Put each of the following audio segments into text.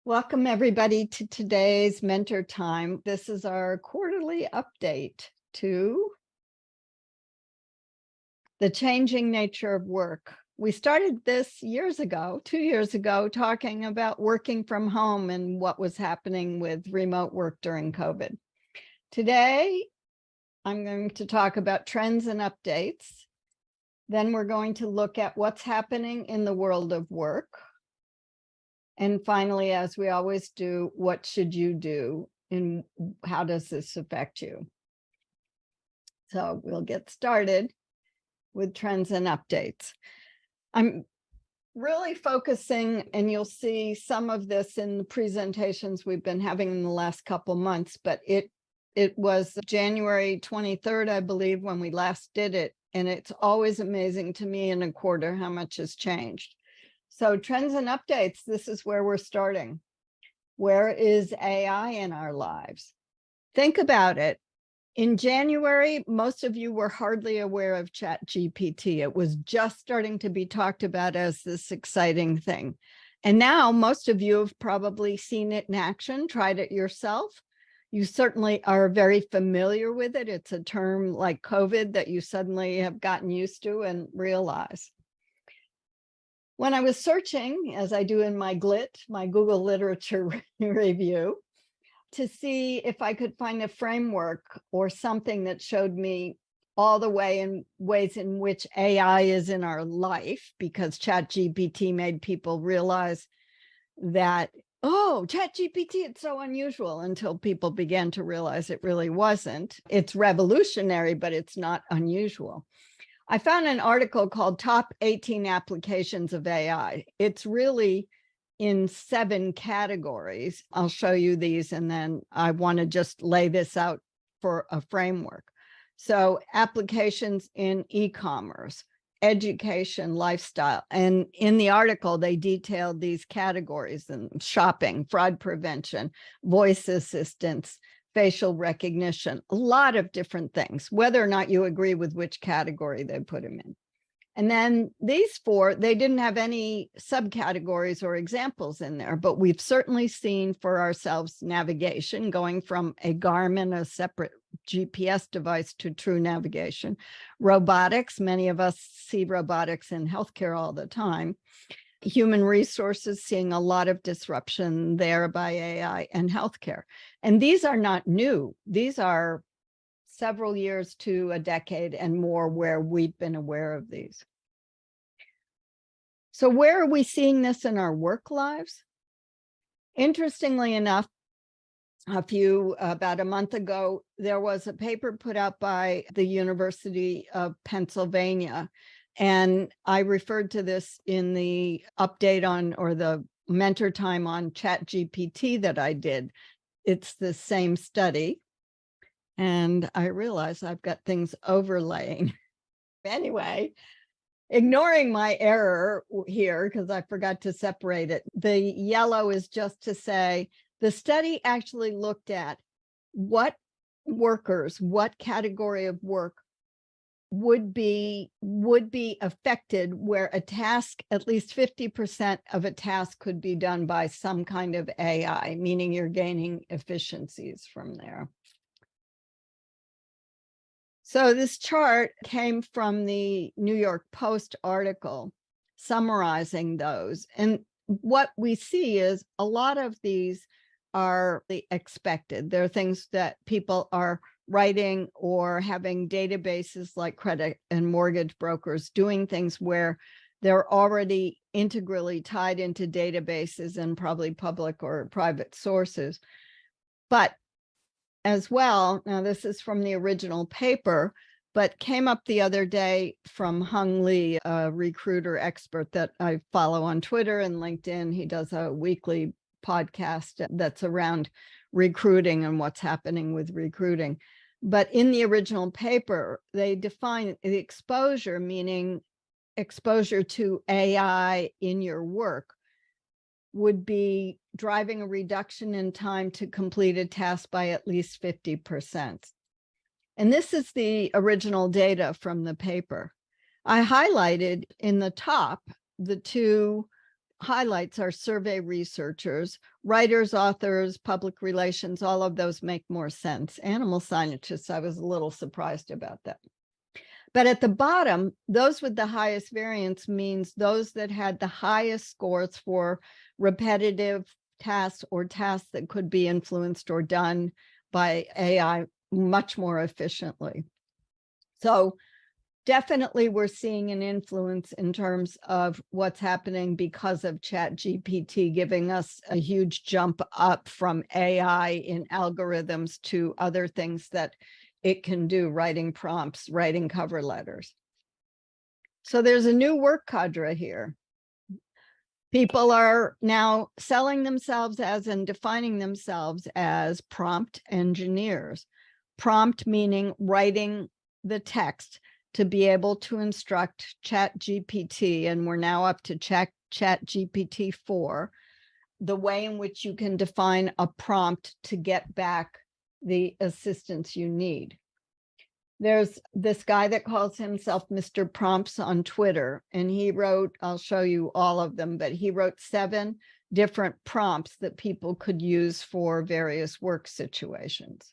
Welcome everybody to today's Mentor Time. This is our quarterly update to the changing nature of work. We started this 2 years ago, talking about working from home and what was happening with remote work during COVID. Today, I'm going to talk about trends and updates. Then we're going to look at what's happening in the world of work. And finally, as we always do, what should you do and how does this affect you? So we'll get started with trends and updates. I'm really focusing, and you'll see some of this in the presentations we've been having in the last couple months, but it was January 23rd, I believe, when we last did it. And it's always amazing to me in a quarter how much has changed. So trends and updates, this is where we're starting. Where is AI in our lives? Think about it. In January, most of you were hardly aware of ChatGPT. It was just starting to be talked about as this exciting thing. And now most of you have probably seen it in action, tried it yourself. You certainly are very familiar with it. It's a term like COVID that you suddenly have gotten used to and realize. When I was searching, as I do in my GLIT, my Google Literature Review, to see if I could find a framework or something that showed me all the ways in which AI is in our life, because ChatGPT made people realize that, oh, ChatGPT, it's so unusual, until people began to realize it really wasn't. It's revolutionary, but it's not unusual. I found an article called Top 18 Applications of AI. It's really in 7 categories. I'll show you these, and then I want to just lay this out for a framework. So applications in e-commerce, education, lifestyle. And in the article, they detailed these categories: in shopping, fraud prevention, voice assistance, facial recognition, a lot of different things, whether or not you agree with which category they put them in. And then these 4, they didn't have any subcategories or examples in there, but we've certainly seen for ourselves navigation, going from a Garmin, a separate GPS device, to true navigation. Robotics, many of us see robotics in healthcare all the time. Human resources, seeing a lot of disruption there by AI, and healthcare. And these are not new. These are several years to a decade and more where we've been aware of these. So where are we seeing this in our work lives? Interestingly enough, about a month ago, there was a paper put out by the University of Pennsylvania. And I referred to this in the update on, or the mentor time on ChatGPT that I did. It's the same study. And I realize I've got things overlaying. Anyway, ignoring my error here, because I forgot to separate it. The yellow is just to say the study actually looked at what workers, what category of work would be affected, where a task, at least 50% of a task, could be done by some kind of AI, meaning you're gaining efficiencies from there. So this chart came from the New York Post article summarizing those. And what we see is a lot of these are the expected. They're things that people are writing, or having databases like credit and mortgage brokers doing things where they're already integrally tied into databases and probably public or private sources. But as well, now this is from the original paper, but came up the other day from Hung Lee, a recruiter expert that I follow on Twitter and LinkedIn. He does a weekly podcast that's around recruiting and what's happening with recruiting. But in the original paper, they define the exposure, meaning exposure to AI in your work, would be driving a reduction in time to complete a task by at least 50%. And this is the original data from the paper. I highlighted in the top the 2 highlights are survey researchers, writers, authors, public relations, all of those make more sense. Animal scientists, I was a little surprised about that. But at the bottom, those with the highest variance means those that had the highest scores for repetitive tasks or tasks that could be influenced or done by AI much more efficiently. So definitely we're seeing an influence in terms of what's happening because of ChatGPT giving us a huge jump up from AI in algorithms to other things that it can do, writing prompts, writing cover letters. So there's a new work cadre here. People are now selling themselves as and defining themselves as prompt engineers. Prompt meaning writing the text to be able to instruct ChatGPT, and we're now up to ChatGPT 4, the way in which you can define a prompt to get back the assistance you need. There's this guy that calls himself Mr. Prompts on Twitter, and he wrote, I'll show you all of them, but he wrote 7 different prompts that people could use for various work situations.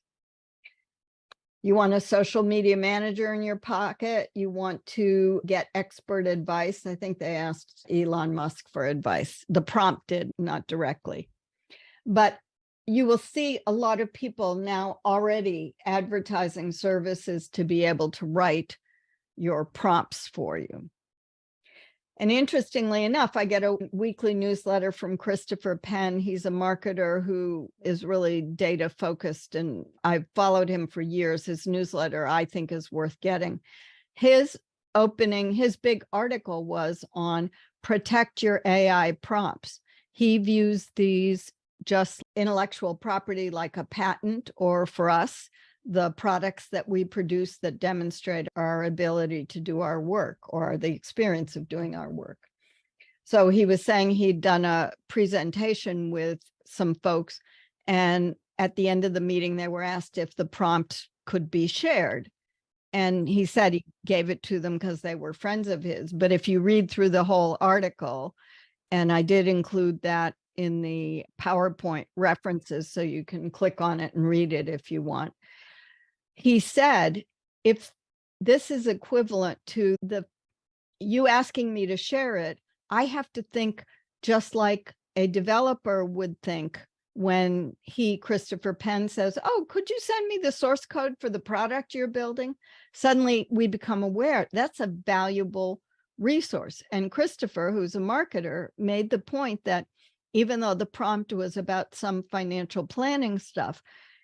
You want a social media manager in your pocket. You want to get expert advice. I think they asked Elon Musk for advice. The prompt did, not directly. But you will see a lot of people now already advertising services to be able to write your prompts for you. And interestingly enough, I get a weekly newsletter from Christopher Penn. He's a marketer who is really data focused, and I've followed him for years. His newsletter, I think, is worth getting. His big article was on protect your AI prompts. He views these just intellectual property like a patent, or for us, the products that we produce that demonstrate our ability to do our work or the experience of doing our work. So he was saying he'd done a presentation with some folks, and at the end of the meeting, they were asked if the prompt could be shared. And he said he gave it to them because they were friends of his. But if you read through the whole article, and I did include that in the PowerPoint references, so you can click on it and read it if you want. He said, if this is equivalent to you asking me to share it, I have to think just like a developer would think when Christopher Penn says, oh, could you send me the source code for the product you're building? Suddenly we become aware that's a valuable resource. And Christopher, who's a marketer, made the point that even though the prompt was about some financial planning stuff,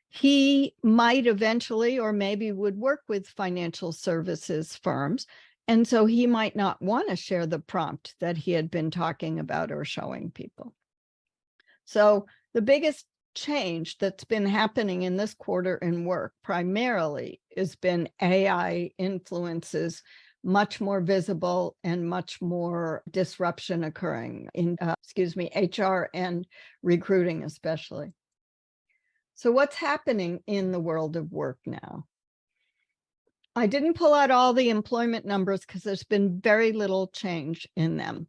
he might eventually, or maybe would work with financial services firms. And so he might not want to share the prompt that he had been talking about or showing people. So the biggest change that's been happening in this quarter in work primarily has been AI influences, much more visible and much more disruption occurring in, HR and recruiting especially. So what's happening in the world of work now? I didn't pull out all the employment numbers because there's been very little change in them.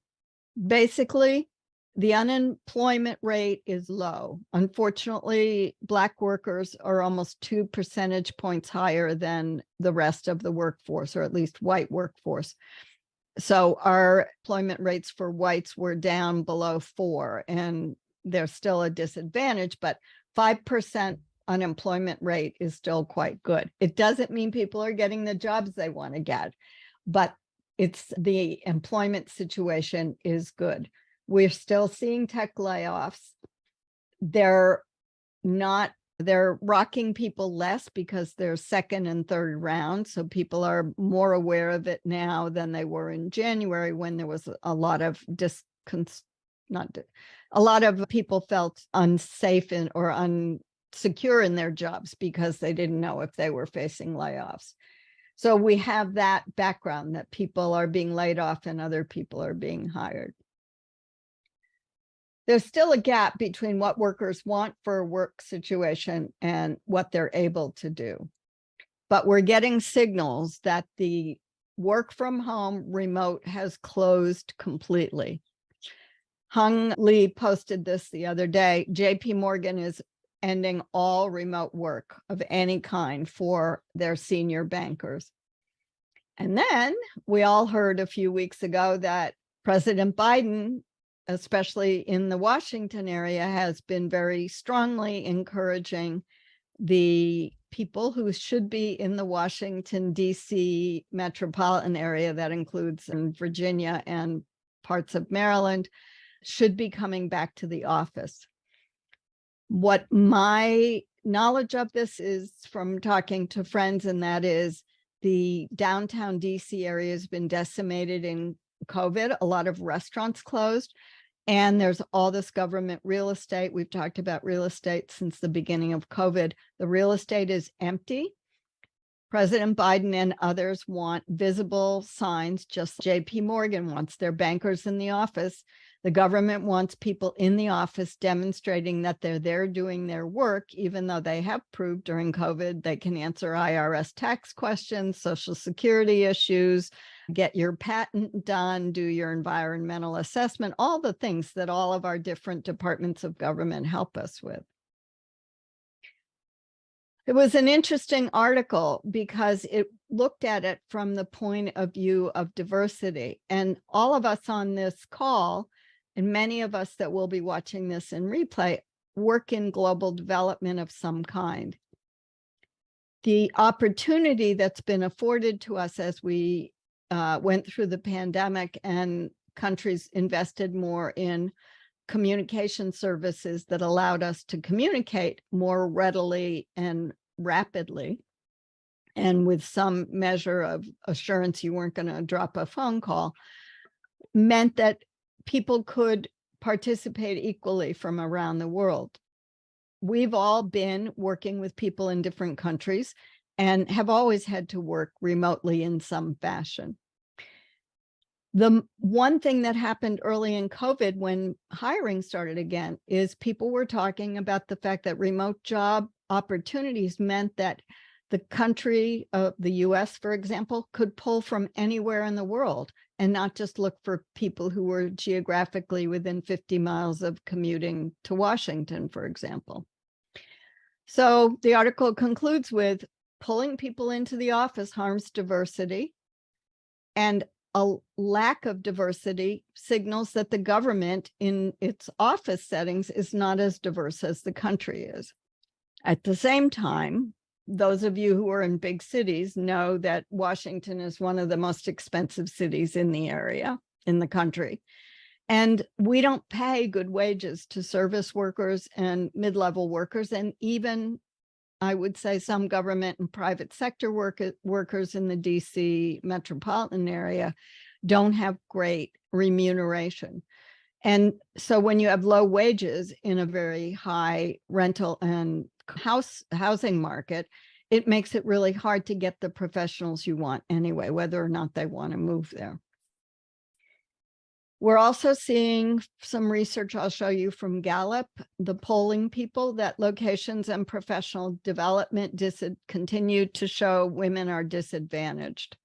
Basically, the unemployment rate is low. Unfortunately, Black workers are almost 2 percentage points higher than the rest of the workforce, or at least white workforce. So our employment rates for whites were down below 4, and they're still a disadvantage, but 5% unemployment rate is still quite good. It doesn't mean people are getting the jobs they want to get, but the employment situation is good. We're still seeing tech layoffs. They're rocking people less because they're second and third round. So people are more aware of it now than they were in January, when there was a lot of people felt unsafe or unsecure in their jobs because they didn't know if they were facing layoffs. So we have that background that people are being laid off and other people are being hired. There's still a gap between what workers want for a work situation and what they're able to do. But we're getting signals that the work from home remote has closed completely. Hung Lee posted this the other day. JP Morgan is ending all remote work of any kind for their senior bankers. And then we all heard a few weeks ago that President Biden, especially in the Washington area, has been very strongly encouraging the people who should be in the Washington, D.C. metropolitan area, that includes in Virginia and parts of Maryland, should be coming back to the office. What my knowledge of this is from talking to friends, and that is the downtown DC area has been decimated in COVID. A lot of restaurants closed, and there's all this government real estate. We've talked about real estate since the beginning of COVID. The real estate is empty. President Biden and others want visible signs, just JP Morgan wants their bankers in the office. The government wants people in the office demonstrating that they're there doing their work, even though they have proved during COVID they can answer IRS tax questions, Social Security issues, get your patent done, do your environmental assessment, all the things that all of our different departments of government help us with. It was an interesting article because it looked at it from the point of view of diversity. And all of us on this call, and many of us that will be watching this in replay, work in global development of some kind. The opportunity that's been afforded to us as we went through the pandemic and countries invested more in communication services that allowed us to communicate more readily and rapidly, and with some measure of assurance you weren't going to drop a phone call, meant that people could participate equally from around the world. We've all been working with people in different countries and have always had to work remotely in some fashion. The one thing that happened early in COVID when hiring started again is people were talking about the fact that remote job opportunities meant that the country of the US, for example, could pull from anywhere in the world and not just look for people who were geographically within 50 miles of commuting to Washington, for example. So the article concludes with pulling people into the office harms diversity, and a lack of diversity signals that the government in its office settings is not as diverse as the country is. At the same time, those of you who are in big cities know that Washington is one of the most expensive cities in the area, in the country. And we don't pay good wages to service workers and mid-level workers, and even, I would say, some government and private sector workers in the DC metropolitan area don't have great remuneration. And so when you have low wages in a very high rental and housing market, it makes it really hard to get the professionals you want anyway, whether or not they want to move there. We're also seeing some research I'll show you from Gallup, the polling people, that locations and professional development continue to show women are disadvantaged.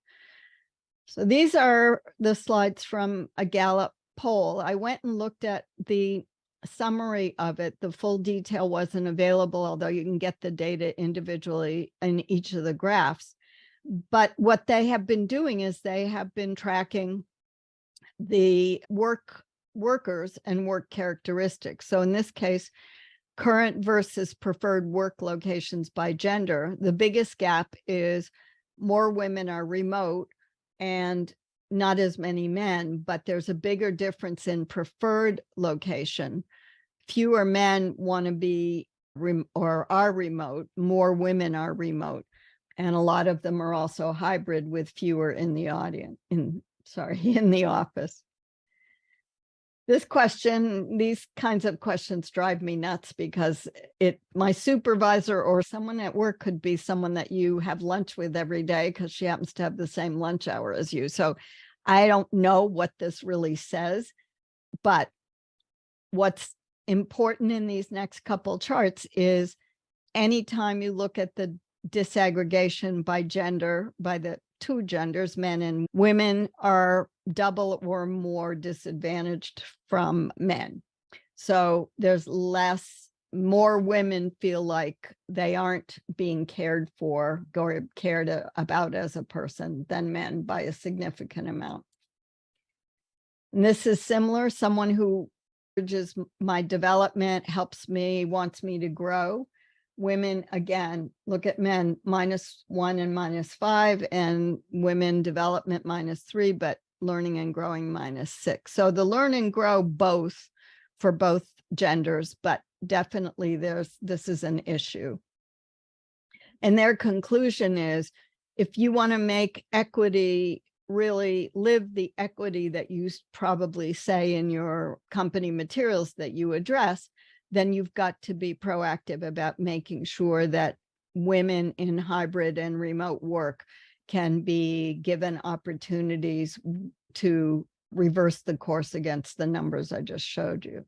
So these are the slides from a Gallup poll. I went and looked at the summary of it. The full detail wasn't available, although you can get the data individually in each of the graphs. But what they have been doing is they have been tracking the workers and work characteristics. So in this case, current versus preferred work locations by gender. The biggest gap is more women are remote and not as many men, but there's a bigger difference in preferred location. Fewer men want to be or are remote, more women are remote. And a lot of them are also hybrid with fewer in the audience, in the office. This question, these kinds of questions drive me nuts because my supervisor or someone at work could be someone that you have lunch with every day because she happens to have the same lunch hour as you. So I don't know what this really says, but what's important in these next couple charts is anytime you look at the disaggregation by gender, by the two genders, men and women are double or more disadvantaged from men. So there's more women feel like they aren't being cared for or cared about as a person than men by a significant amount. And this is similar. Someone who encourages my development, helps me, wants me to grow. Women, again, look at men, -1 and -5, and women development -3, but learning and growing -6. So the learn and grow both for both genders, but definitely this is an issue. And their conclusion is, if you want to make equity, really live the equity that you probably say in your company materials that you address, then you've got to be proactive about making sure that women in hybrid and remote work can be given opportunities to reverse the course against the numbers I just showed you.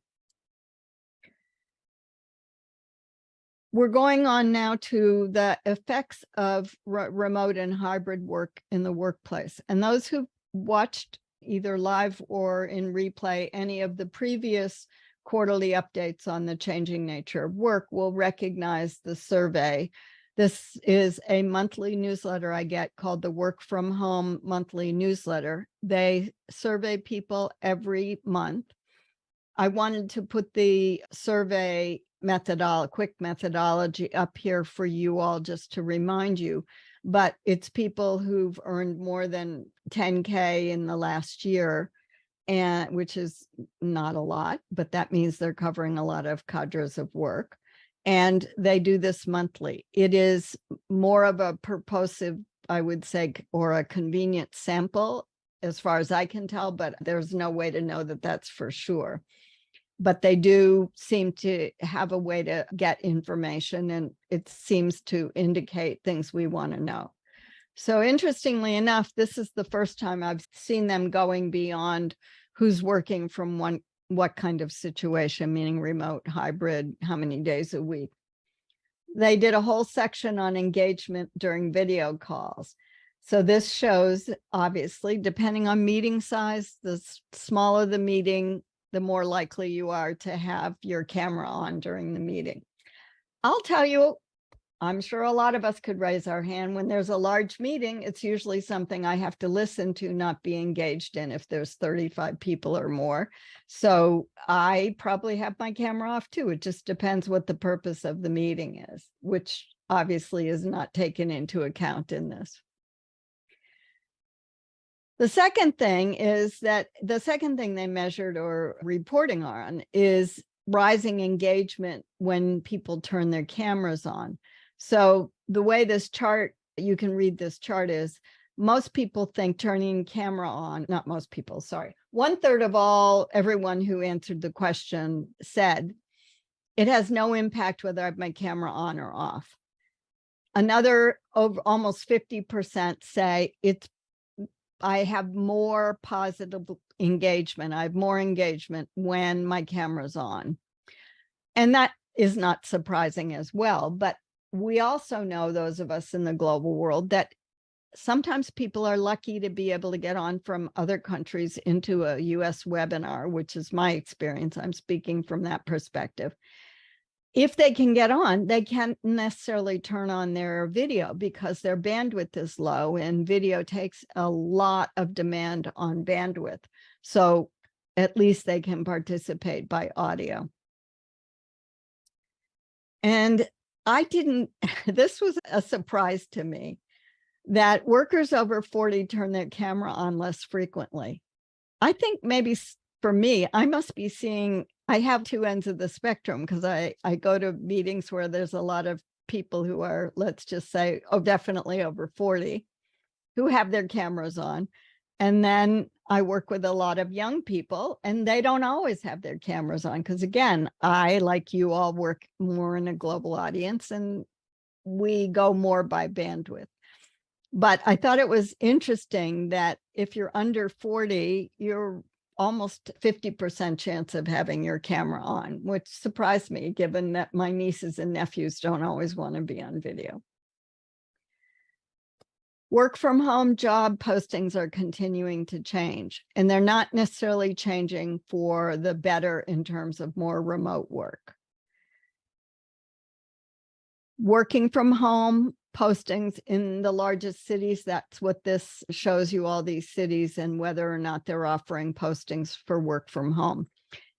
We're going on now to the effects of remote and hybrid work in the workplace. And those who watched either live or in replay any of the previous quarterly updates on the changing nature of work will recognize the survey. This is a monthly newsletter I get called the Work From Home Monthly Newsletter. They survey people every month. I wanted to put the survey quick methodology up here for you all just to remind you, but it's people who've earned more than 10K in the last year, and which is not a lot, but that means they're covering a lot of cadres of work. And they do this monthly. It is more of a purposive, I would say, or a convenient sample as far as I can tell, but there's no way to know that that's for sure. But they do seem to have a way to get information, and it seems to indicate things we want to know. So interestingly enough, this is the first time I've seen them going beyond who's working from what kind of situation, meaning remote, hybrid, how many days a week. They did a whole section on engagement during video calls. So this shows, obviously, depending on meeting size, the smaller the meeting, the more likely you are to have your camera on during the meeting. I'll tell you, I'm sure a lot of us could raise our hand. When there's a large meeting, it's usually something I have to listen to, not be engaged in if there's 35 people or more. So I probably have my camera off too. It just depends what the purpose of the meeting is, which obviously is not taken into account in this. The second thing they measured or reporting on is rising engagement when people turn their cameras on. So the way this chart, you can read this chart, is most people think turning camera on, not most people, sorry. 1/3 of everyone who answered the question said it has no impact whether I have my camera on or off. Another, over almost 50% say I have more positive engagement. I have more engagement when my camera's on. And that is not surprising as well. But we also know, those of us in the global world, that sometimes people are lucky to be able to get on from other countries into a US webinar, which is my experience. I'm speaking from that perspective. If they can get on, they can't necessarily turn on their video because their bandwidth is low, and video takes a lot of demand on bandwidth. So at least they can participate by audio. And this was a surprise to me, that workers over 40 turn their camera on less frequently. I think maybe for me, I must be seeing, I have two ends of the spectrum, because I go to meetings where there's a lot of people who are, let's just say, definitely over 40, who have their cameras on. And then I work with a lot of young people, and they don't always have their cameras on, because again, I, like you all, work more in a global audience, and we go more by bandwidth. But I thought it was interesting that if you're under 40, you're almost 50% chance of having your camera on, which surprised me, given that my nieces and nephews don't always want to be on video. Work from home job postings are continuing to change, and they're not necessarily changing for the better in terms of more remote work. Working from home postings in the largest cities, that's what this shows you, all these cities and whether or not they're offering postings for work from home.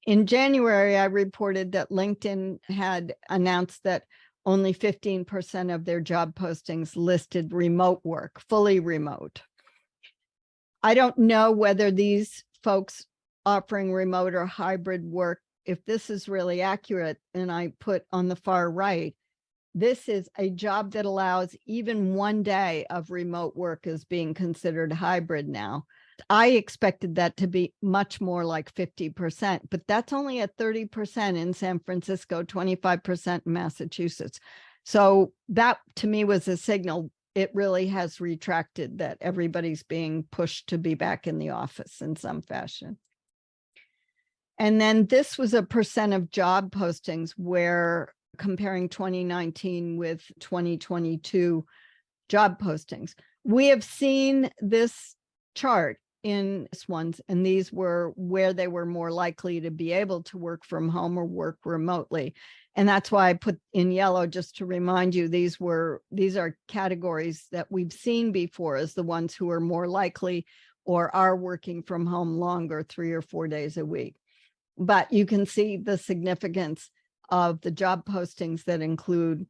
In January, I reported that LinkedIn had announced that only 15% of their job postings listed remote work, fully remote. I don't know whether these folks offering remote or hybrid work, if this is really accurate, and I put on the far right, this is a job that allows even 1 day of remote work as being considered hybrid now. I expected that to be much more like 50%, but that's only at 30% in San Francisco, 25% in Massachusetts. So that to me was a signal it really has retracted, that everybody's being pushed to be back in the office in some fashion. And then this was a percent of job postings where comparing 2019 with 2022 job postings. We have seen this chart in this ones, and these were where they were more likely to be able to work from home or work remotely. And that's why I put in yellow, just to remind you, these are categories that we've seen before as the ones who are more likely or are working from home longer, 3 or 4 days a week. But you can see the significance of the job postings that include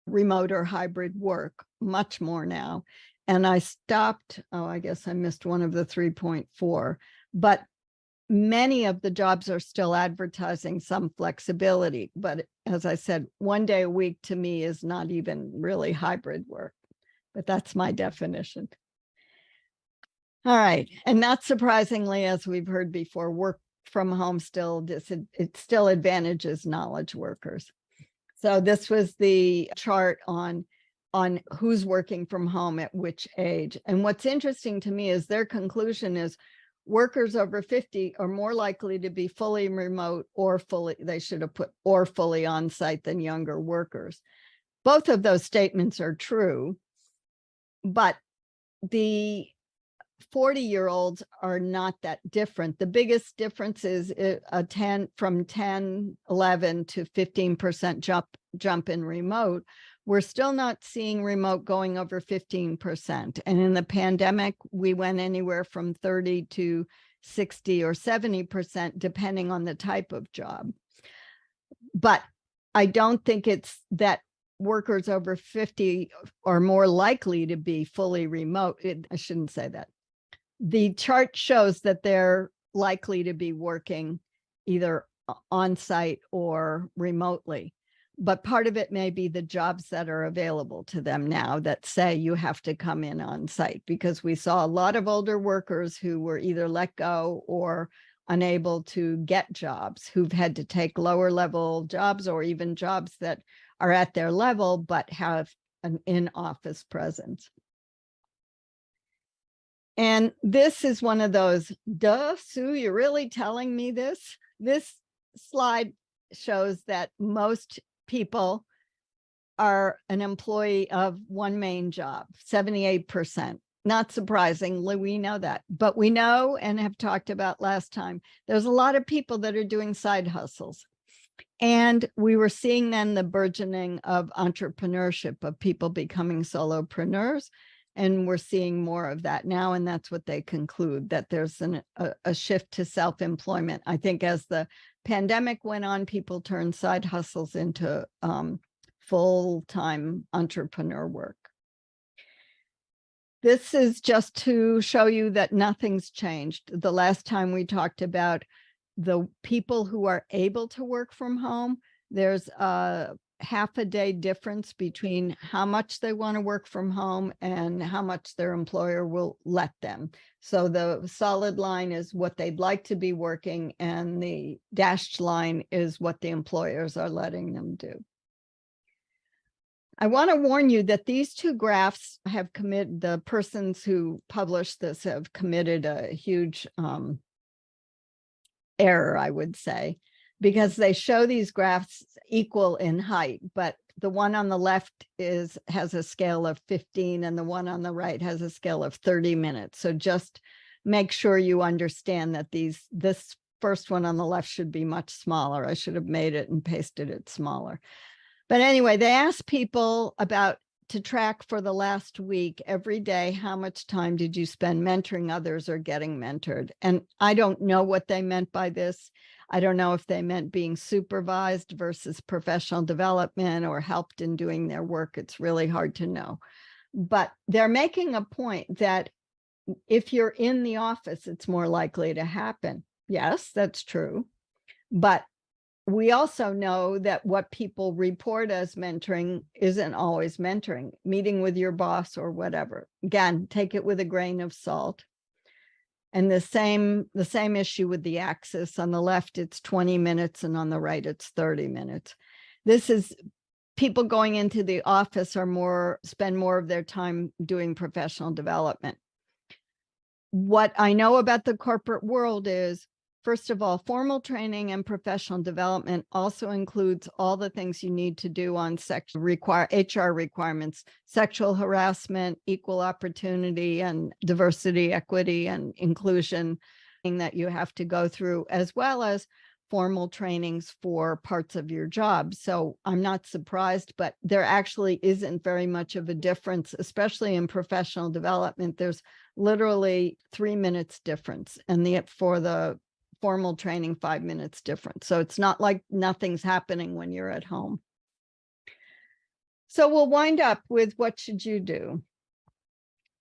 remote or hybrid work much more now. And I stopped, I guess I missed one of the 3.4, but many of the jobs are still advertising some flexibility. But as I said, 1 day a week to me is not even really hybrid work, but that's my definition. All right. And not surprisingly, as we've heard before, work from home it still advantages knowledge workers. So this was the chart on who's working from home at which age. And what's interesting to me is their conclusion is workers over 50 are more likely to be fully remote or they should have put or fully on site than younger workers. Both of those statements are true, but the 40-year-olds are not that different. The biggest difference is from 10, 11 to 15% jump in remote. We're still not seeing remote going over 15%. And in the pandemic, we went anywhere from 30 to 60 or 70%, depending on the type of job. But I don't think it's that workers over 50 are more likely to be fully remote. I shouldn't say that. The chart shows that they're likely to be working either on site or remotely. But part of it may be the jobs that are available to them now that say you have to come in on site, because we saw a lot of older workers who were either let go or unable to get jobs, who've had to take lower level jobs or even jobs that are at their level but have an in-office presence. And this is one of those, duh, Sue, you're really telling me this? This slide shows that most people are an employee of one main job, 78%. Not surprisingly, we know that, but we know and have talked about last time, there's a lot of people that are doing side hustles. And we were seeing then the burgeoning of entrepreneurship, of people becoming solopreneurs. And we're seeing more of that now. And that's what they conclude, that there's a shift to self-employment. I think as the pandemic went on, people turned side hustles into full-time entrepreneur work. This is just to show you that nothing's changed. The last time we talked about the people who are able to work from home, there's a half a day difference between how much they want to work from home and how much their employer will let them. So the solid line is what they'd like to be working, and the dashed line is what the employers are letting them do. I want to warn you that these two graphs have committed, the persons who published this have committed a huge error, I would say, because they show these graphs equal in height, but the one on the left has a scale of 15 and the one on the right has a scale of 30 minutes. So just make sure you understand that this first one on the left should be much smaller. I should have made it and pasted it smaller. But anyway, they asked people to track for the last week, every day, how much time did you spend mentoring others or getting mentored? And I don't know what they meant by this. I don't know if they meant being supervised versus professional development or helped in doing their work. It's really hard to know. But they're making a point that if you're in the office, it's more likely to happen. Yes, that's true. But we also know that what people report as mentoring isn't always mentoring, meeting with your boss or whatever. Again, take it with a grain of salt. And the same issue with the axis. On the left, it's 20 minutes, and on the right, it's 30 minutes. This is people going into the office spend more of their time doing professional development. What I know about the corporate world is, first of all, formal training and professional development also includes all the things you need to do on HR requirements, sexual harassment, equal opportunity, and diversity, equity, and inclusion that you have to go through, as well as formal trainings for parts of your job. So I'm not surprised, but there actually isn't very much of a difference, especially in professional development. There's literally 3 minutes difference, and for the formal training, 5 minutes difference. So it's not like nothing's happening when you're at home. So we'll wind up with, what should you do?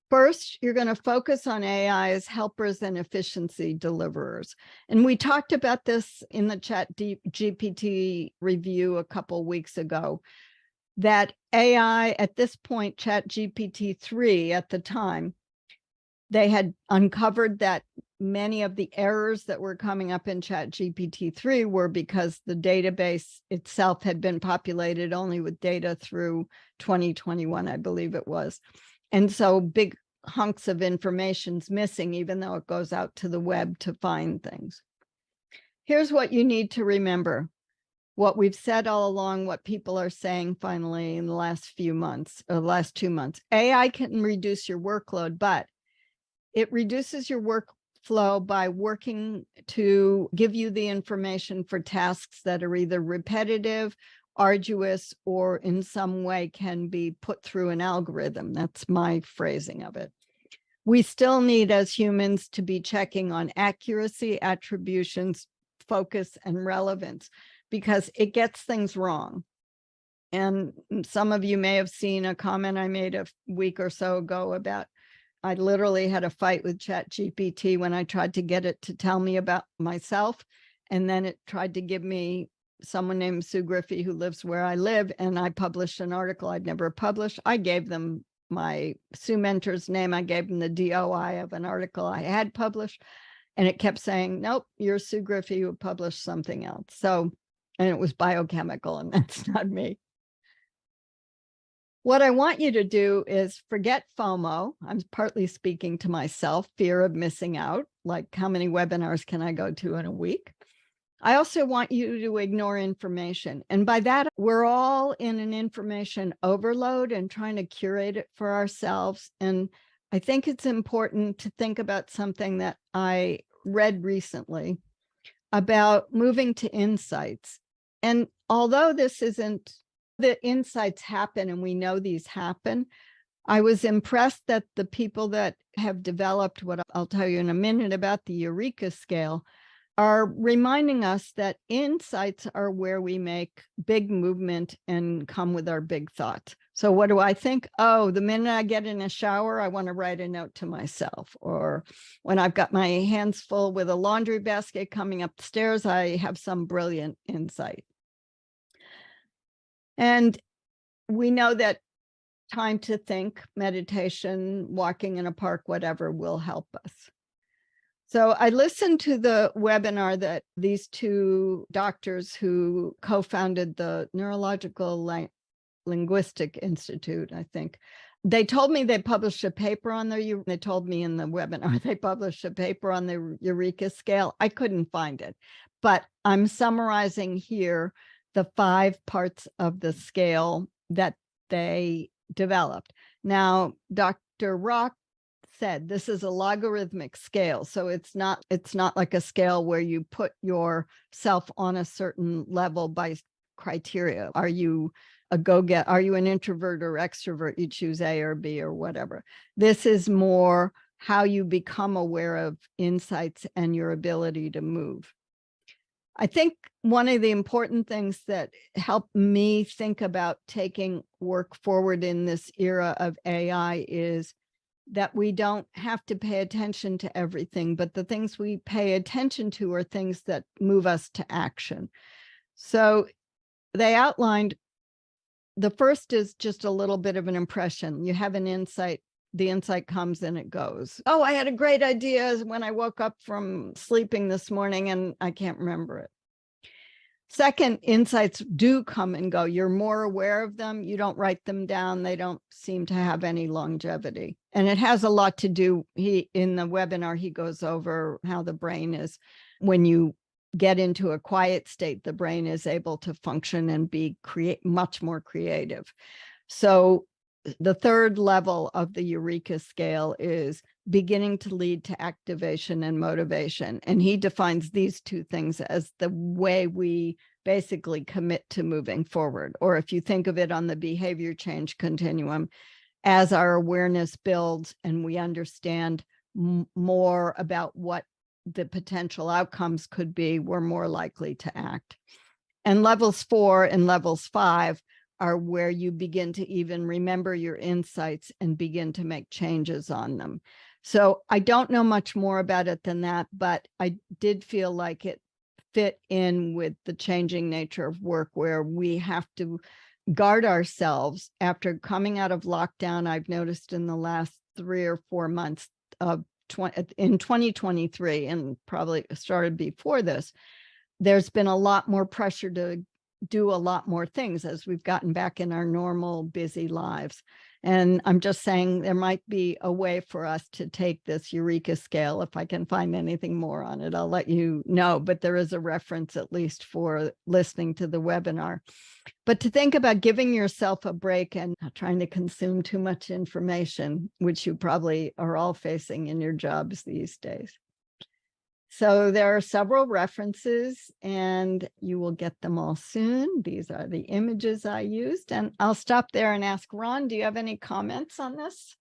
First, you're going to focus on AI as helpers and efficiency deliverers. And we talked about this in the ChatGPT review a couple weeks ago, that AI at this point, ChatGPT 3 at the time, they had uncovered that many of the errors that were coming up in ChatGPT 3 were because the database itself had been populated only with data through 2021, I believe it was. And so big hunks of information's missing, even though it goes out to the web to find things. Here's what you need to remember. What we've said all along, what people are saying finally in the last few months, or last 2 months. AI can reduce your workload, but it reduces your workflow by working to give you the information for tasks that are either repetitive, arduous, or in some way can be put through an algorithm. That's my phrasing of it. We still need, as humans, to be checking on accuracy, attributions, focus, and relevance, because it gets things wrong. And some of you may have seen a comment I made a week or so ago about, I literally had a fight with ChatGPT when I tried to get it to tell me about myself. And then it tried to give me someone named Sue Griffey who lives where I live. And I published an article I'd never published. I gave them my Sue mentor's name. I gave them the DOI of an article I had published. And it kept saying, nope, you're Sue Griffey who published something else. So, and it was biochemical, and that's not me. What I want you to do is forget FOMO. I'm partly speaking to myself, fear of missing out, like how many webinars can I go to in a week? I also want you to ignore information. And by that, we're all in an information overload and trying to curate it for ourselves. And I think it's important to think about something that I read recently about moving to insights. And although this isn't, the insights happen and we know these happen, I was impressed that the people that have developed what I'll tell you in a minute about the Eureka Scale are reminding us that insights are where we make big movement and come with our big thoughts. So what do I think? Oh, the minute I get in a shower, I want to write a note to myself. Or when I've got my hands full with a laundry basket coming up the stairs, I have some brilliant insight. And we know that time to think, meditation, walking in a park, whatever will help us. So I listened to the webinar that these two doctors who co-founded the Neurological Linguistic Institute, I think, they told me they published a paper on they told me in the webinar, they published a paper on the Eureka Scale. I couldn't find it, but I'm summarizing here the 5 parts of the scale that they developed. Now, Dr. Rock said this is a logarithmic scale, so it's not like a scale where you put yourself on a certain level by criteria. Are you are you an introvert or extrovert? You choose A or B or whatever. This is more how you become aware of insights and your ability to move. I think one of the important things that helped me think about taking work forward in this era of AI is that we don't have to pay attention to everything, but the things we pay attention to are things that move us to action. So they outlined, the first is just a little bit of an impression. You have an insight, the insight comes and it goes. Oh, I had a great idea when I woke up from sleeping this morning and I can't remember it. Second, insights do come and go. You're more aware of them. You don't write them down. They don't seem to have any longevity. And it has a lot to do, in the webinar, he goes over how the brain is, when you get into a quiet state, the brain is able to function and be much more creative. So the third level of the Eureka Scale is beginning to lead to activation and motivation. And he defines these two things as the way we basically commit to moving forward. Or if you think of it on the behavior change continuum, as our awareness builds and we understand more about what the potential outcomes could be, we're more likely to act. And levels 4 and levels 5 are where you begin to even remember your insights and begin to make changes on them. So I don't know much more about it than that, but I did feel like it fit in with the changing nature of work, where we have to guard ourselves after coming out of lockdown. I've noticed in the last 3 or 4 months of in 2023, and probably started before this, there's been a lot more pressure to do a lot more things as we've gotten back in our normal busy lives. And I'm just saying there might be a way for us to take this Eureka Scale. If I can find anything more on it, I'll let you know, but there is a reference, at least for listening to the webinar. But to think about giving yourself a break and not trying to consume too much information, which you probably are all facing in your jobs these days. So there are several references and you will get them all soon. These are the images I used, and I'll stop there and ask Ron, do you have any comments on this?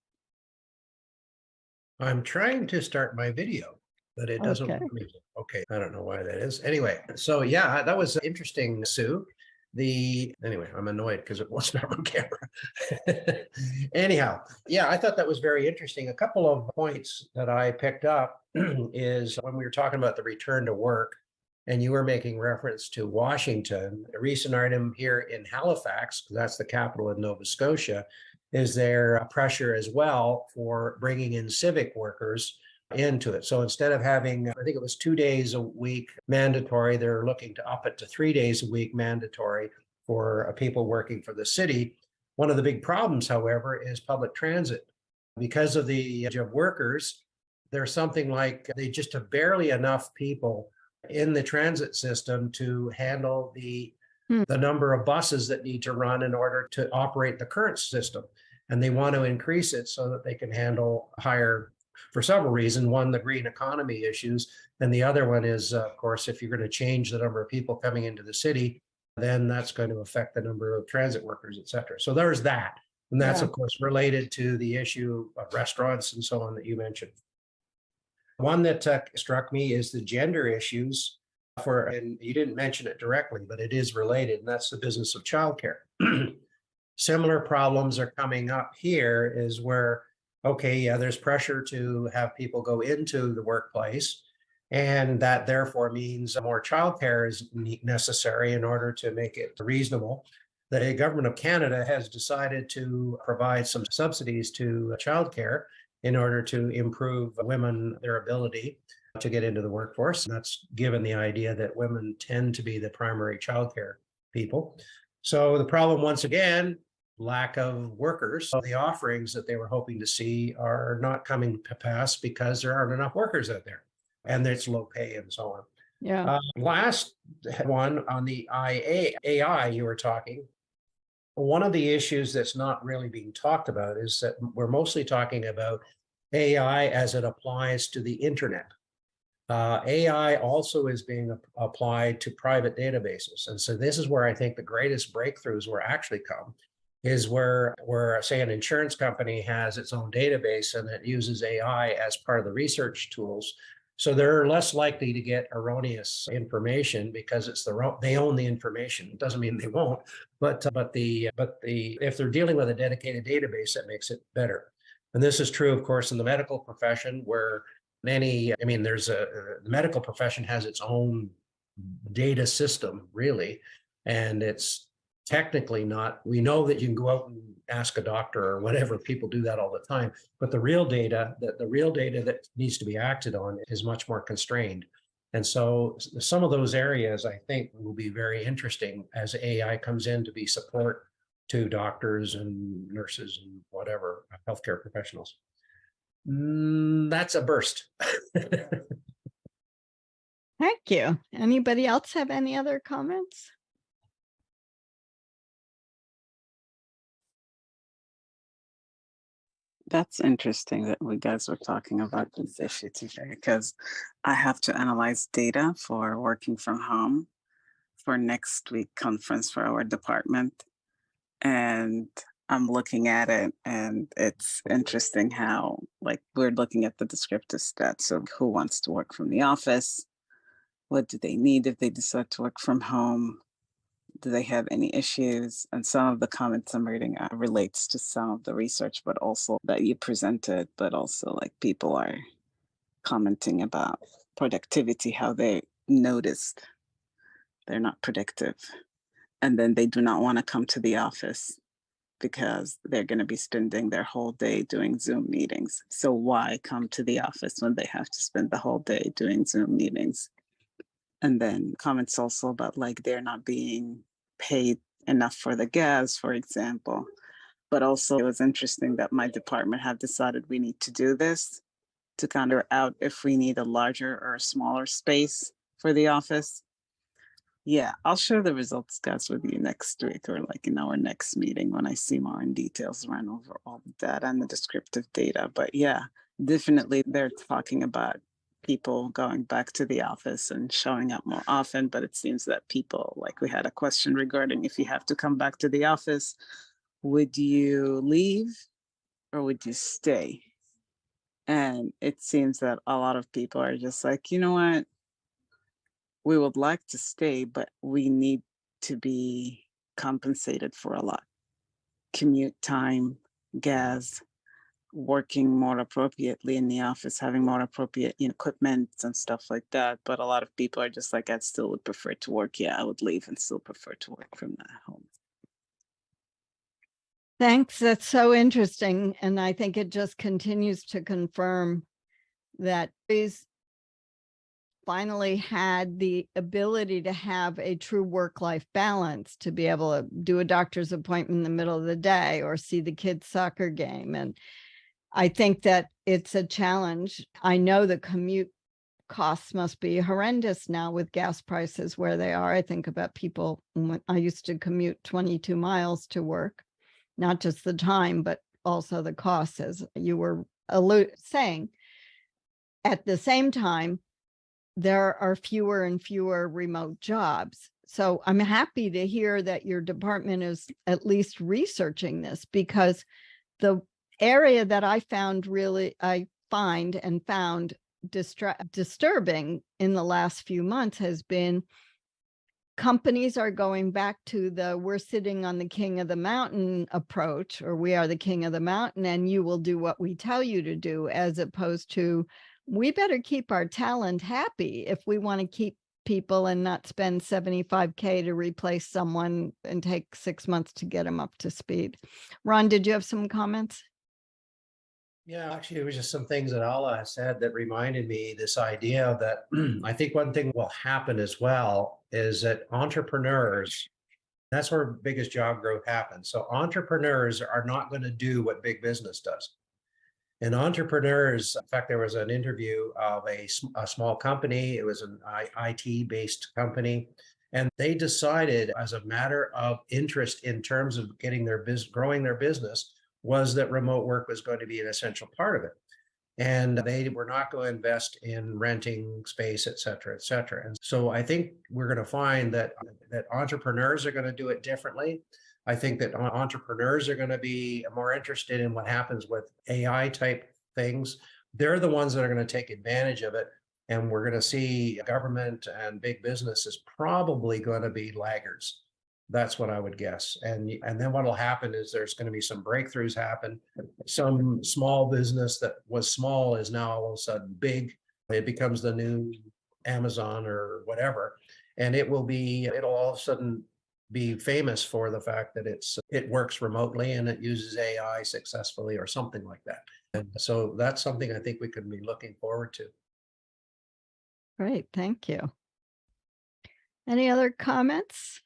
I'm trying to start my video, but it doesn't Okay. want me. Okay, I don't know why that is. Anyway, so yeah, that was interesting, Sue. Anyway, I'm annoyed because it won't start on camera. Anyhow, yeah, I thought that was very interesting. A couple of points that I picked up is when we were talking about the return to work, and you were making reference to Washington. A recent item here in Halifax, because that's the capital of Nova Scotia, is there pressure as well for bringing in civic workers into it. So instead of having, I think it was 2 days a week mandatory, they're looking to up it to 3 days a week mandatory for people working for the city. One of the big problems, however, is public transit. Because of the age of workers, there's something like they just have barely enough people in the transit system to handle the number of buses that need to run in order to operate the current system. And they want to increase it so that they can handle higher, for several reasons. One, the green economy issues. And the other one is, of course, if you're going to change the number of people coming into the city, then that's going to affect the number of transit workers, et cetera. So there's that. And that's, of course, related to the issue of restaurants and so on that you mentioned. One that struck me is the gender issues and you didn't mention it directly, but it is related, and that's the business of childcare. Similar problems are coming up here is where, okay, yeah, there's pressure to have people go into the workplace, and that therefore means more childcare is necessary in order to make it reasonable. The government of Canada has decided to provide some subsidies to childcare in order to improve their ability to get into the workforce. And that's given the idea that women tend to be the primary childcare people. So the problem, once again, lack of workers. So the offerings that they were hoping to see are not coming to pass because there aren't enough workers out there, and it's low pay and so on. Yeah. Last one on the AI you were talking. One of the issues that's not really being talked about is that we're mostly talking about AI as it applies to the internet. AI also is being applied to private databases. And so this is where I think the greatest breakthroughs will actually come, is where say an insurance company has its own database and it uses AI as part of the research tools. So they're less likely to get erroneous information because they own the information. It doesn't mean they won't, but if they're dealing with a dedicated database, that makes it better. And this is true, of course, in the medical profession, where the medical profession has its own data system, really, and it's technically not, we know that you can go out and ask a doctor or whatever, people do that all the time, but the real data that needs to be acted on is much more constrained. And so some of those areas I think will be very interesting as AI comes in to be support to doctors and nurses and whatever, healthcare professionals. That's a burst. Thank you. Anybody else have any other comments? That's interesting that we guys were talking about this issue today, because I have to analyze data for working from home for next week conference for our department. And I'm looking at it, and it's interesting how, like, we're looking at the descriptive stats of who wants to work from the office, what do they need if they decide to work from home, do they have any issues? And some of the comments I'm reading relates to some of the research, but also that you presented, but also like people are commenting about productivity, how they noticed they're not productive. And then they do not want to come to the office because they're going to be spending their whole day doing Zoom meetings. So why come to the office when they have to spend the whole day doing Zoom meetings? And then comments also about like they're not being paid enough for the gas, for example. But also it was interesting that my department have decided we need to do this to counter out if we need a larger or a smaller space for the office. Yeah, I'll share the results, guys, with you next week or like in our next meeting when I see more in details, run over all the data and the descriptive data. But yeah, definitely they're talking about people going back to the office and showing up more often. But it seems that people, like we had a question regarding if you have to come back to the office, would you leave or would you stay? And it seems that a lot of people are just like, you know what? We would like to stay, but we need to be compensated for a lot. Commute time, gas, working more appropriately in the office, having more appropriate equipment and stuff like that. But a lot of people are just like, I still would prefer to work. Yeah, I would leave and still prefer to work from home. Thanks. That's so interesting. And I think it just continues to confirm that he's finally had the ability to have a true work-life balance, to be able to do a doctor's appointment in the middle of the day or see the kids' soccer game. And I think that it's a challenge. I know the commute costs must be horrendous now with gas prices where they are. I think about people, when I used to commute 22 miles to work, not just the time, but also the costs, as you were saying. At the same time, there are fewer and fewer remote jobs. So I'm happy to hear that your department is at least researching this, because the area that I found disturbing in the last few months has been companies are going back to the we're sitting on the king of the mountain approach, or we are the king of the mountain and you will do what we tell you to do, as opposed to we better keep our talent happy if we want to keep people and not spend $75K to replace someone and take 6 months to get them up to speed. Ron, did you have some comments? Yeah, actually, it was just some things that Ala said that reminded me this idea that I think one thing will happen as well is that entrepreneurs, that's where biggest job growth happens. So entrepreneurs are not going to do what big business does. And entrepreneurs, in fact, there was an interview of a small company. It was an IT-based company. And they decided, as a matter of interest in terms of getting their business, growing their business, was that remote work was going to be an essential part of it. And they were not going to invest in renting space, et cetera, et cetera. And so I think we're going to find that entrepreneurs are going to do it differently. I think that entrepreneurs are going to be more interested in what happens with AI type things. They're the ones that are going to take advantage of it. And we're going to see government and big business is probably going to be laggards. That's what I would guess. And then what will happen is there's going to be some breakthroughs happen. Some small business that was small is now all of a sudden big. It becomes the new Amazon or whatever. And it'll all of a sudden be famous for the fact that it works remotely and it uses AI successfully or something like that. And so that's something I think we could be looking forward to. Great, thank you. Any other comments?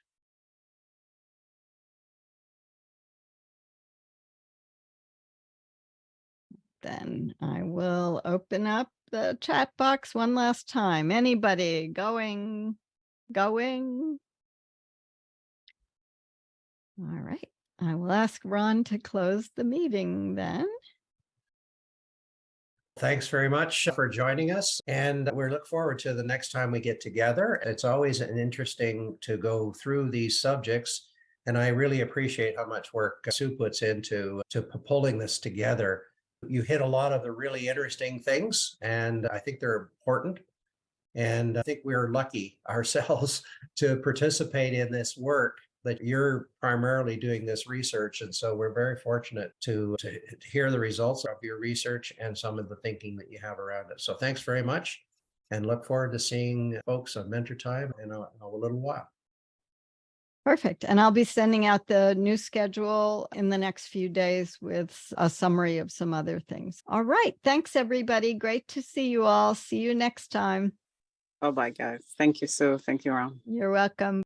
Then I will open up the chat box one last time. Anybody going? All right, I will ask Ron to close the meeting then. Thanks very much for joining us. And we look forward to the next time we get together. It's always an interesting to go through these subjects. And I really appreciate how much work Sue puts into pulling this together. You hit a lot of the really interesting things, and I think they're important. And I think we're lucky ourselves to participate in this work, that you're primarily doing this research. And so we're very fortunate to hear the results of your research and some of the thinking that you have around it. So thanks very much, and look forward to seeing folks on MentorTime in a little while. Perfect. And I'll be sending out the new schedule in the next few days with a summary of some other things. All right. Thanks, everybody. Great to see you all. See you next time. Bye-bye, guys. Thank you, Sue. Thank you, Ron. You're welcome.